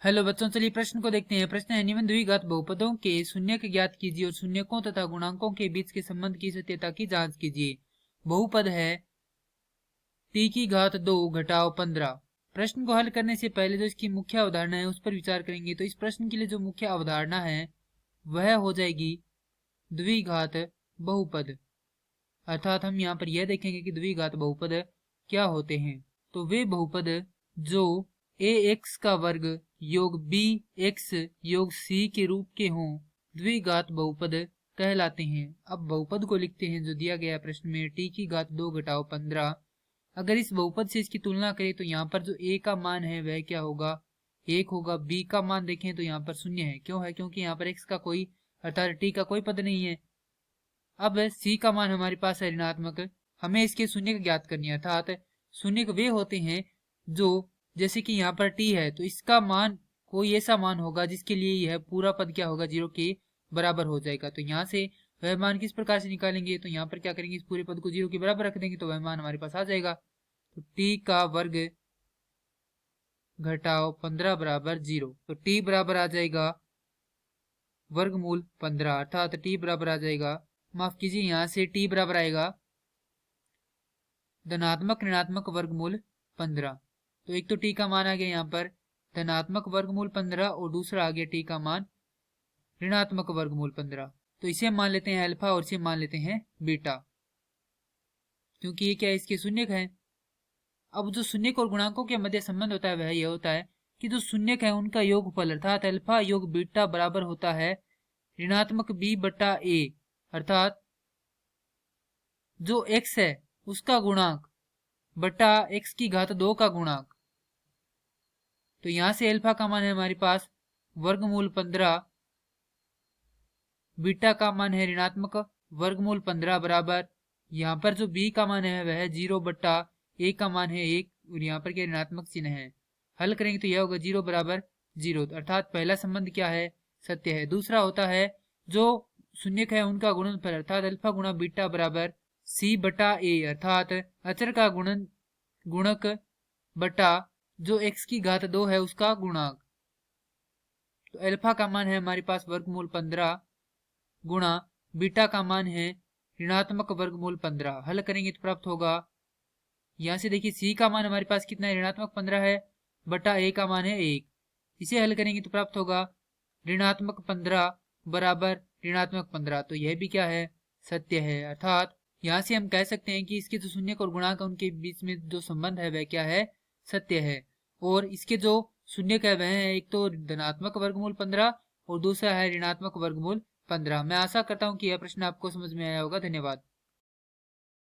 Hello बच्चों, चलिए प्रश्न को देखते हैं। प्रश्न है, निम्न द्विघात बहुपदों के शून्यक ज्ञात कीजिए और शून्यकों तथा गुणांकों के बीच के संबंध की सत्यता की जांच कीजिए। बहुपद है t की घात 2 घटाओ 15। प्रश्न को हल करने से पहले जो इसकी मुख्य अवधारणा है उस पर विचार करेंगे। तो इस प्रश्न के लिए जो मुख्य अवधारणा है वह हो जाएगी द्विघात बहुपद, अर्थात हम यहाँ पर यह देखेंगे कि द्विघात बहुपद क्या होते हैं। तो वे बहुपद जो ax का वर्ग योग bx योग c के रूप के हों द्विघात बहुपद कहलाते हैं। अब बहुपद को लिखते हैं जो दिया गया प्रश्न में, t की घात 2 घटाओ 15। अगर इस बहुपद से इसकी तुलना करें तो यहाँ पर जो a का मान है वह क्या होगा, 1 होगा। b का मान देखें तो यहाँ पर 0 है। क्यों है? क्योंकि यहाँ पर x का कोई अर्थात t का कोई पद नहीं है। अब c का मान हमारे पास है ऋणात्मक, हमें इसके शून्य ज्ञात करनी है। अर्थात शून्य वे होते हैं जो, जैसे कि यहाँ पर t है तो इसका मान कोई ऐसा मान होगा जिसके लिए यह पूरा पद क्या होगा, 0 के बराबर हो जाएगा। तो यहाँ से वह मान किस प्रकार से निकालेंगे, तो यहाँ पर क्या करेंगे, इस पूरे पद को 0 के बराबर रख देंगे तो वह मान हमारे पास आ जाएगा। तो t का वर्ग घटाओ 15 बराबर 0। तो t बराबर आ जाएगा वर्गमूल 15, अर्थात t बराबर आ जाएगा, माफ कीजिए, यहाँ से t बराबर आएगा धनात्मक ऋणात्मक वर्गमूल 15। तो एक तो t का मान आ गया यहाँ पर धनात्मक वर्गमूल 15 और दूसरा आ गया t का मान ऋणात्मक वर्गमूल 15। तो इसे मान लेते हैं अल्फा और इसे मान लेते हैं बीटा, क्योंकि ये क्या है, इसके शून्यक है। अब जो शून्यक और गुणांकों के मध्य संबंध होता है वह यह होता है कि जो शून्यक है उनका योगफल अर्थात अल्फा योग बीटा बराबर होता है ऋणात्मक b बटा a, अर्थात जो x है उसका गुणांक बटा x की घात 2 का गुणांक। तो यहां से अल्फा का मान है हमारे पास वर्गमूल 15, बीटा का मान है ऋणात्मक वर्गमूल 15 बराबर, यहाँ पर जो b का मान है वह 0 बट्टा a का मान है 1 और यहाँ पर क्या ऋणात्मक चिन्ह है। हल करेंगे तो यह होगा 0 बराबर 0, अर्थात पहला संबंध क्या है, सत्य है। दूसरा होता है जो शून्यक है उनका गुणनफल अर्थात अल्फा गुणा बीटा बराबर c बटा a, अर्थात अचर का गुणक बटा जो x की घात 2 है उसका गुणांक। तो अल्फा का मान है हमारे पास वर्गमूल 15 गुणा बीटा का मान है ऋणात्मक वर्गमूल 15। हल करेंगे तो प्राप्त होगा, यहां से देखिए c का मान हमारे पास कितना है, ऋणात्मक 15 है बटा a का मान है 1। इसे हल करेंगे तो प्राप्त होगा ऋणात्मक 15 बराबर ऋणात्मक 15। तो यह भी क्या है, सत्य है। अर्थात यहाँ से हम कह सकते हैं कि इसके जो शून्यक और गुणांक उनके बीच में जो संबंध है वह क्या है, सत्य है। और इसके जो शून्यक है वह है एक तो धनात्मक वर्गमूल 15 और दूसरा है ऋणात्मक वर्गमूल 15। मैं आशा करता हूँ कि यह प्रश्न आपको समझ में आया होगा। धन्यवाद।